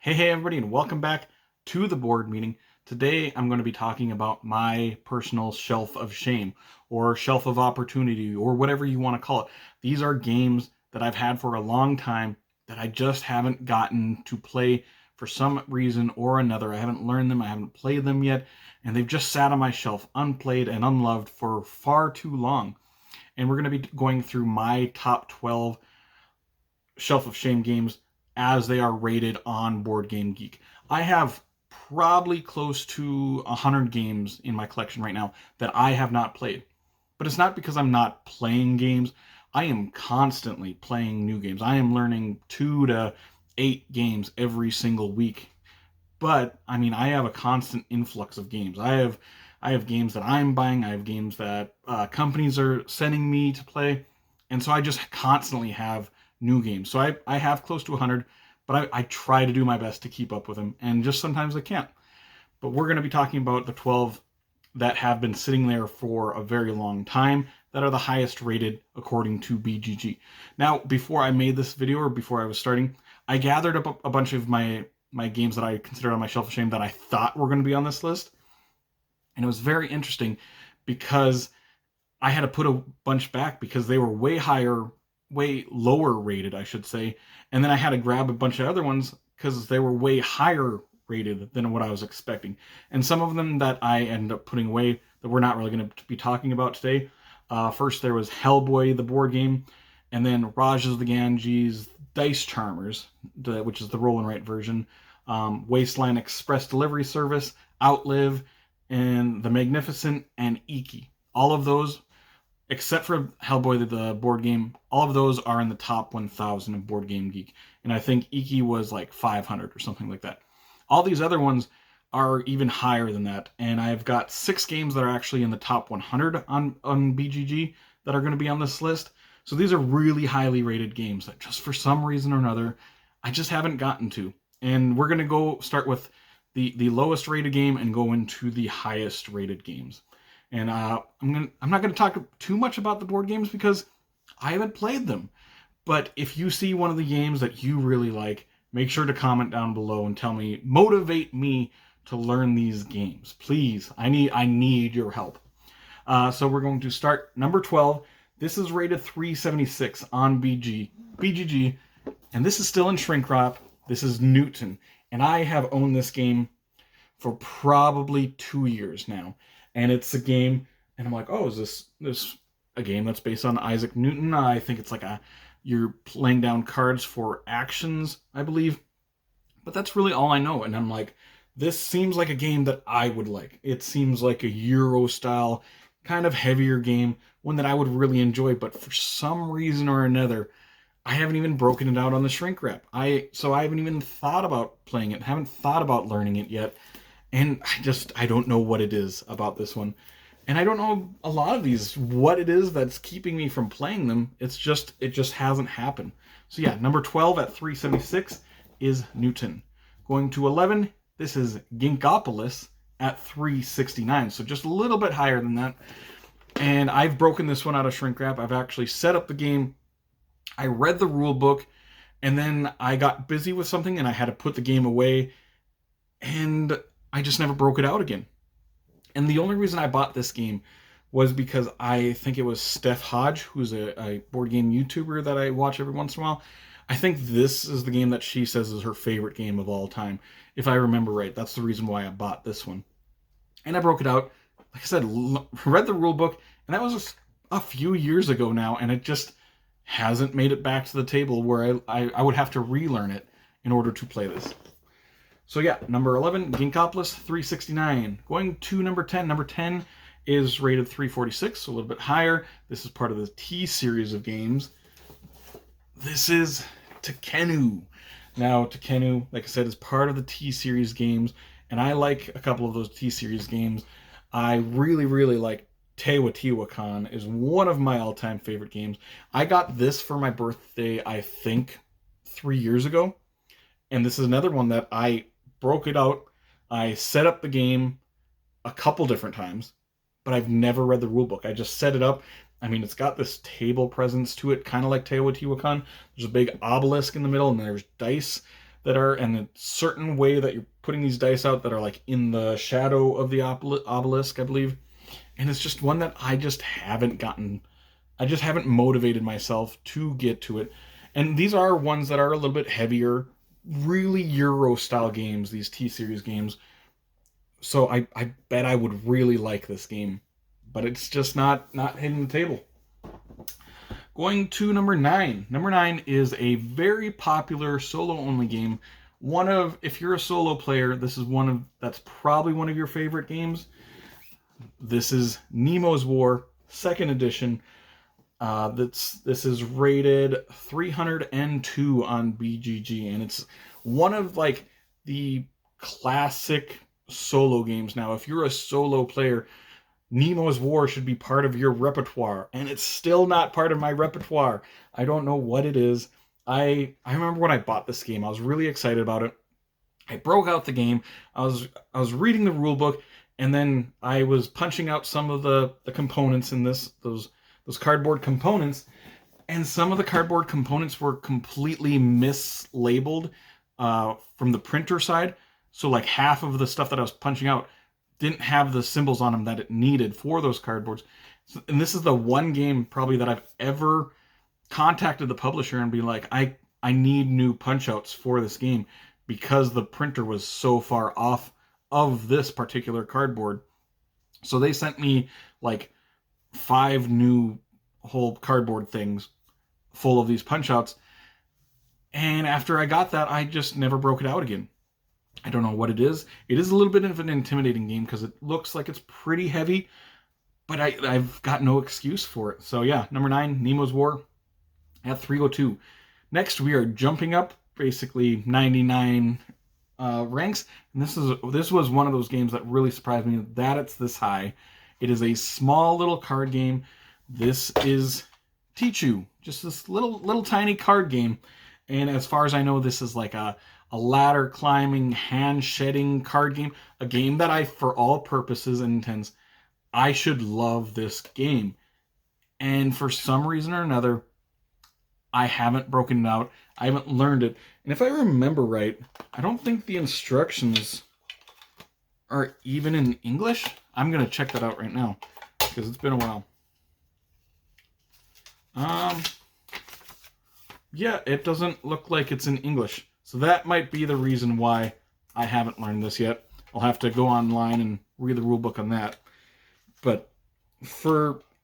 Hey everybody, and welcome back to the board meeting. Today I'm going to be talking about my personal shelf of shame or shelf of opportunity or whatever you want to call it. These are games that I've had for a long time that I just haven't gotten to play for some reason or another. I haven't learned them, I haven't played them yet, and they've just sat on my shelf unplayed and unloved for far too long. And we're going to be going through my top 12 shelf of shame games as they are rated on Board Game Geek. I have probably close to 100 games in my collection right now that I have not played. But it's not because I'm not playing games. I am constantly playing new games. I am learning 2 to 8 games every single week. But I mean, I have a constant influx of games. I have games that I'm buying. I have games that companies are sending me to play, and so I just constantly have new games. So I have close to 100, but I try to do my best to keep up with them, and just sometimes I can't. But we're going to be talking about the 12 that have been sitting there for a very long time that are the highest rated according to BGG. Now, before I made this video or before I was starting, I gathered up a bunch of my games that I considered on my shelf of shame that I thought were going to be on this list. And it was very interesting because I had to put a bunch back because they were way higher, way lower rated, I should say. And then I had to grab a bunch of other ones because they were way higher rated than what I was expecting. And some of them that I ended up putting away that we're not really going to be talking about today. First, there was Hellboy, the board game, and then Rajas the Ganges, Dice Charmers, which is the roll and write version, Wasteland Express Delivery Service, Outlive, and The Magnificent, and Iki. All of those, except for Hellboy, the board game, all of those are in the top 1,000 of Board Game Geek. And I think Iki was like 500 or something like that. All these other ones are even higher than that. And I've got 6 games that are actually in the top 100 on BGG that are going to be on this list. So these are really highly rated games that just for some reason or another, I just haven't gotten to. And we're going to go start with the lowest rated game and go into the highest rated games. And I'm not going to talk too much about the board games because I haven't played them. But if you see one of the games that you really like, make sure to comment down below and tell me, motivate me to learn these games. Please, I need your help. So we're going to start number 12. This is rated 376 on BGG, and this is still in shrink wrap. This is Newton, and I have owned this game for probably 2 years now. And it's a game, and I'm like, oh, is this a game that's based on Isaac Newton? I think it's like you're laying down cards for actions, I believe. But that's really all I know. And I'm like, this seems like a game that I would like. It seems like a Euro style, kind of heavier game, one that I would really enjoy. But for some reason or another, I haven't even broken it out on the shrink wrap. So I haven't even thought about playing it, haven't thought about learning it yet. And I don't know what it is about this one. And I don't know a lot of these, what it is that's keeping me from playing them. It just hasn't happened. So yeah, number 12 at 376 is Newton. Going to 11, this is Ginkopolis at 369. So just a little bit higher than that. And I've broken this one out of shrink wrap. I've actually set up the game. I read the rule book, and then I got busy with something and I had to put the game away. And I just never broke it out again. And the only reason I bought this game was because I think it was Steph Hodge, who's a board game YouTuber that I watch every once in a while. I think this is the game that she says is her favorite game of all time. If I remember right, that's the reason why I bought this one. And I broke it out. Like I said, read the rule book, and that was just a few years ago now, and it just hasn't made it back to the table where I would have to relearn it in order to play this. So yeah, number 11, Ginkopolis, 369. Going to number 10. Number 10 is rated 346, so a little bit higher. This is part of the T series of games. This is Tekhenu. Now, Tekhenu, like I said, is part of the T series games, and I like a couple of those T series games. I really, really like Teotihuacan is one of my all-time favorite games. I got this for my birthday, I think, 3 years ago. And this is another one that I broke it out. I set up the game a couple different times, but I've never read the rule book. I just set it up. I mean, it's got this table presence to it, kind of like Teotihuacan. There's a big obelisk in the middle, and there's dice. that are, and a certain way that you're putting these dice out that are like in the shadow of the obelisk, I believe. And it's just one that I just haven't motivated myself to get to it. And these are ones that are a little bit heavier, really Euro style games, these T-Series games. So I bet I would really like this game, but it's just not hitting the table. Going to number 9. Number 9 is a very popular solo-only game. If you're a solo player, that's probably one of your favorite games. This is Nemo's War, 2nd edition. This is rated 302 on BGG, and it's one of like the classic solo games. Now, if you're a solo player, Nemo's War should be part of your repertoire, and it's still not part of my repertoire. I don't know what it is. I remember when I bought this game, I was really excited about it. I broke out the game. I was reading the rule book, and then I was punching out some of the components in those cardboard components, and some of the cardboard components were completely mislabeled from the printer side. So like half of the stuff that I was punching out didn't have the symbols on them that it needed for those cardboards. And this is the one game probably that I've ever contacted the publisher and be like, I need new punch outs for this game because the printer was so far off of this particular cardboard. So they sent me like 5 new whole cardboard things full of these punch outs. And after I got that, I just never broke it out again. I don't know what it is. It is a little bit of an intimidating game because it looks like it's pretty heavy, but I've got no excuse for it. So yeah, number 9, Nemo's War at 302. Next, we are jumping up basically 99 ranks, and this was one of those games that really surprised me that it's this high. It is a small little card game. This is Tichu, just this little tiny card game. And as far as I know, this is like a ladder climbing, hand shedding card game. A game that for all purposes and intents, I should love this game. And for some reason or another, I haven't broken it out. I haven't learned it. And if I remember right, I don't think the instructions are even in English. I'm going to check that out right now because it's been a while. Yeah, it doesn't look like it's in English. So that might be the reason why I haven't learned this yet. I'll have to go online and read the rulebook on that. But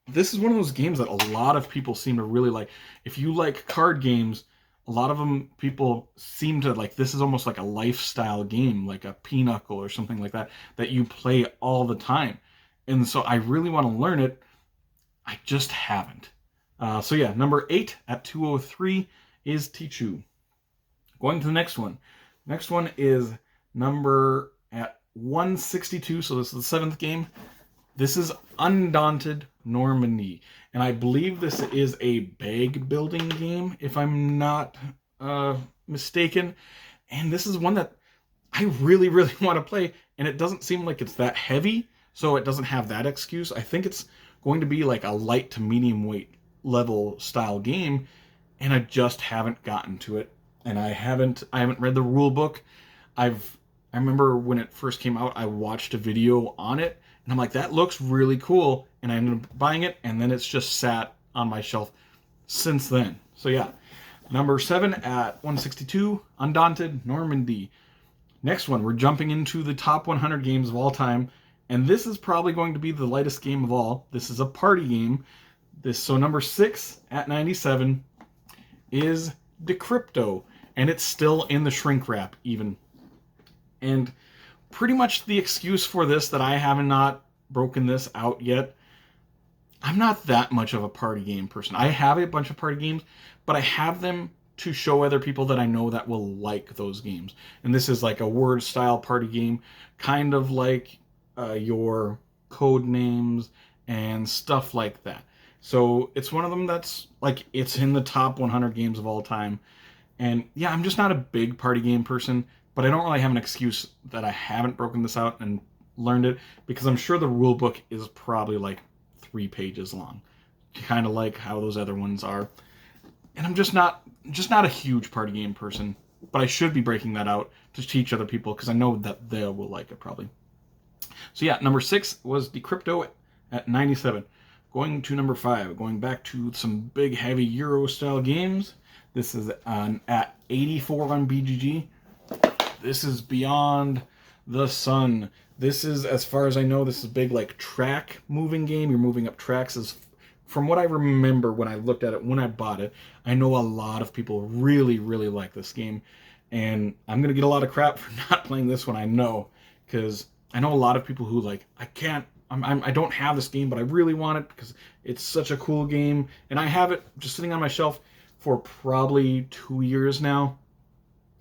this is one of those games that a lot of people seem to really like. If you like card games, a lot of people seem to like, this is almost like a lifestyle game, like a Pinochle or something like that you play all the time. And so I really want to learn it. I just haven't. So yeah, number 8 at 203 is Tichu. Going to the next one. Next one is number at 162, so this is the 7th game. This is Undaunted Normandy, and I believe this is a bag building game, if I'm not mistaken. And this is one that I really, really want to play, and it doesn't seem like it's that heavy, so it doesn't have that excuse. I think it's going to be like a light to medium weight level style game, and I just haven't gotten to it. And I haven't read the rule book. I remember when it first came out, I watched a video on it, and I'm like, that looks really cool, and I ended up buying it, and then it's just sat on my shelf since then. So yeah, number 7 at 162, Undaunted Normandy. Next one, we're jumping into the top 100 games of all time, and this is probably going to be the lightest game of all. This is a party game. So number 6 at 97 is Decrypto, and it's still in the shrink wrap even. And pretty much the excuse for this that I have not broken this out yet, I'm not that much of a party game person. I have a bunch of party games, but I have them to show other people that I know that will like those games. And this is like a word style party game, kind of like your code names and stuff like that. So it's one of them that's like, it's in the top 100 games of all time. And yeah, I'm just not a big party game person, but I don't really have an excuse that I haven't broken this out and learned it, because I'm sure the rule book is probably like 3 pages long, kind of like how those other ones are. And I'm just not a huge party game person. but I should be breaking that out to teach other people because I know that they will like it probably. So yeah, number 6 was Decrypto at 97. Going to number 5, going back to some big heavy Euro style games. This is at 84 on BGG. This is Beyond the Sun. This is, as far as I know, this is a big like track moving game. You're moving up tracks. From what I remember when I looked at it, when I bought it, I know a lot of people really, really like this game. And I'm going to get a lot of crap for not playing this one, I know. Because I know a lot of people who like, I don't have this game, but I really want it because it's such a cool game. And I have it just sitting on my shelf for probably 2 years now.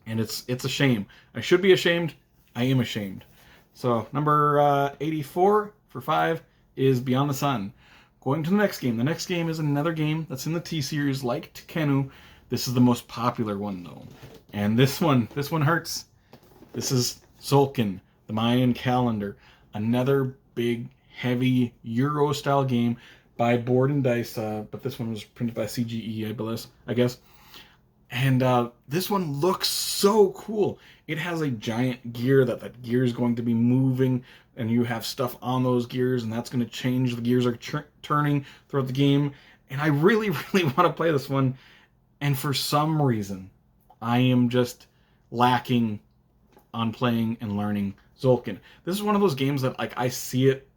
And it's a shame. I should be ashamed. I am ashamed. So number 84 for 5 is Beyond the Sun. Going to the next game. The next game is another game that's in the T-Series like Tekkenu. This is the most popular one, though. And this one hurts. This is Tzolk'in, the Mayan calendar. Another big, heavy Euro-style game by Board and Dice. But this one was printed by CGE, I guess. And this one looks so cool. It has a giant gear that gear is going to be moving, and you have stuff on those gears, and that's going to change. The gears are turning throughout the game. And I really, really want to play this one. And for some reason, I am just lacking on playing and learning Tzolk'in. This is one of those games that like I see it,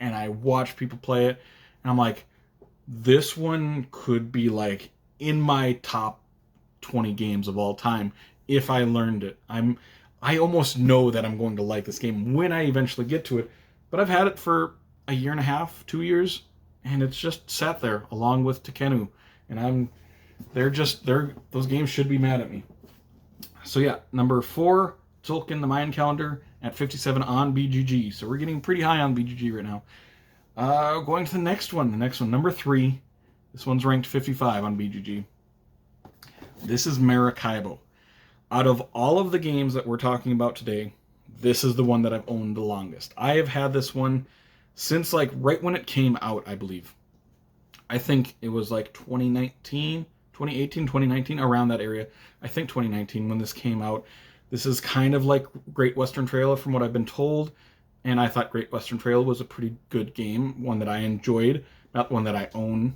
and I watch people play it, and I'm like, this one could be like in my top 20 games of all time if I learned it. I almost know that I'm going to like this game when I eventually get to it, but I've had it for a year and a half, 2 years, and it's just sat there along with Tekkenu, and those games should be mad at me. So yeah, number 4, Tzolk'in, the Mayan calendar at 57 on BGG. So we're getting pretty high on BGG right now. Going to the next one, number 3. This one's ranked 55 on BGG. This is Maracaibo. Out of all of the games that we're talking about today, this is the one that I've owned the longest. I have had this one since like right when it came out, I believe. I think it was like 2018, 2019, around that area. I think 2019 when this came out. This is kind of like Great Western Trail from what I've been told. And I thought Great Western Trail was a pretty good game, one that I enjoyed, not one that I own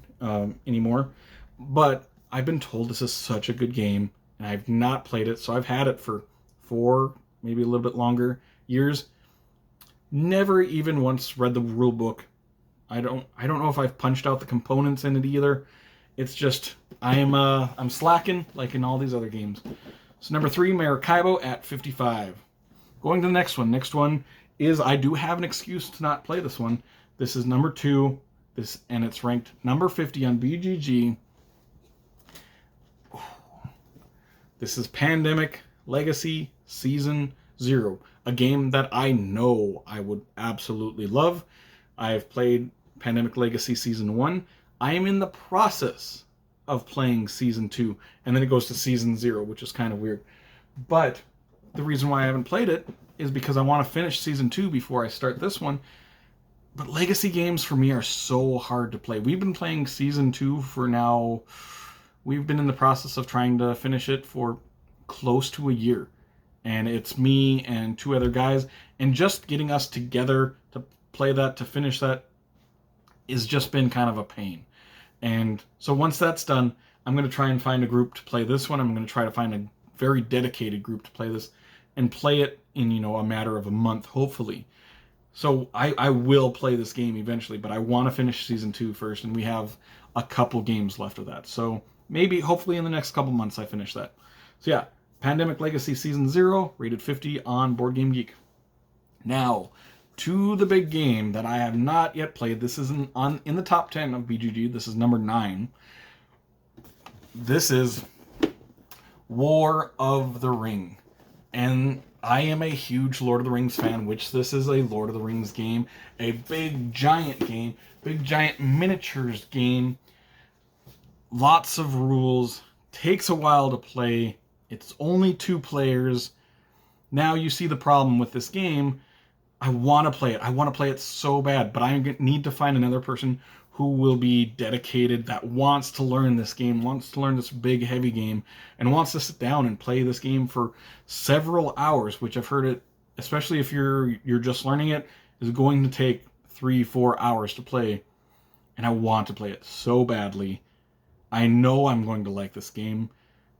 anymore. But I've been told this is such a good game, and I've not played it, so I've had it for 4, maybe a little bit longer years. Never even once read the rule book. I don't know if I've punched out the components in it either. It's just I'm slacking like in all these other games. So number 3, Maracaibo at 55. Going to the next one. Next one is I do have an excuse to not play this one. This is number 2. And it's ranked number 50 on BGG. This is Pandemic Legacy Season 0, a game that I know I would absolutely love. I have played Pandemic Legacy Season 1. I am in the process of playing Season 2, and then it goes to Season 0, which is kind of weird. But the reason why I haven't played it is because I want to finish Season 2 before I start this one. But Legacy games for me are so hard to play. We've been playing Season 2 for now... We've been in the process of trying to finish it for close to a year. And it's me and 2 other guys. And just getting us together to play that, to finish that, has just been kind of a pain. And so once that's done, I'm going to try and find a group to play this one. I'm going to try to find a very dedicated group to play this. And play it in, a matter of a month, hopefully. So I will play this game eventually. But I want to finish Season 2 first. And we have a couple games left of that. So... maybe, hopefully, in the next couple months I finish that. So yeah, Pandemic Legacy Season 0, rated 50 on Board Game Geek. Now, to the big game that I have not yet played. This is in the top 10 of BGG. This is number 9. This is War of the Ring. And I am a huge Lord of the Rings fan, which this is a Lord of the Rings game. A big, giant game. Big, giant miniatures game. Lots of rules, takes a while to play, it's only 2 players. Now you see the problem with this game. I want to play it so bad, but I need to find another person who will be dedicated, that wants to learn this game, wants to learn this big, heavy game, and wants to sit down and play this game for several hours, which I've heard it, especially if you're just learning it, is going to take 3-4 hours to play. And I want to play it so badly. I know I'm going to like this game.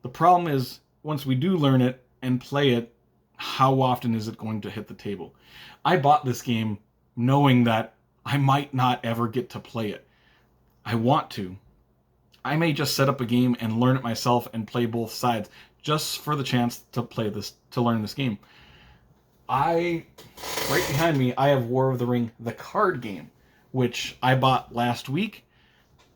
The problem is, once we do learn it and play it, how often is it going to hit the table? I bought this game knowing that I might not ever get to play it. I want to. I may just set up a game and learn it myself and play both sides just for the chance to play this, to learn this game. Right behind me, I have War of the Ring, the card game, which I bought last week,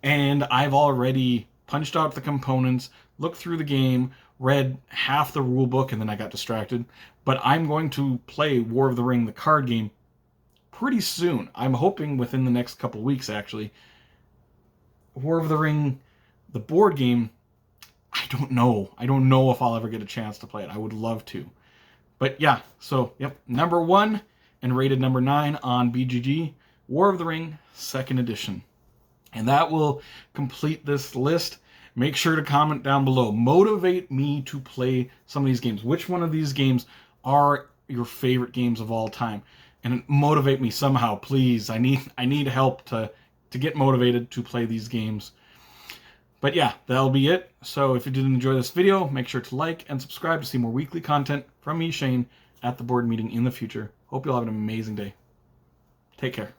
and I've already punched out the components, looked through the game, read half the rule book, and then I got distracted. But I'm going to play War of the Ring, the card game, pretty soon. I'm hoping within the next couple weeks, actually. War of the Ring, the board game, I don't know. I don't know if I'll ever get a chance to play it. I would love to. But yeah, so, yep, number 1 and rated number 9 on BGG, War of the Ring, 2nd edition. And that will complete this list. Make sure to comment down below. Motivate me to play some of these games. Which one of these games are your favorite games of all time? And motivate me somehow, please. I need help to get motivated to play these games. But yeah, that'll be it. So if you did enjoy this video, make sure to like and subscribe to see more weekly content from me, Shane, at the board meeting in the future. Hope you'll have an amazing day. Take care.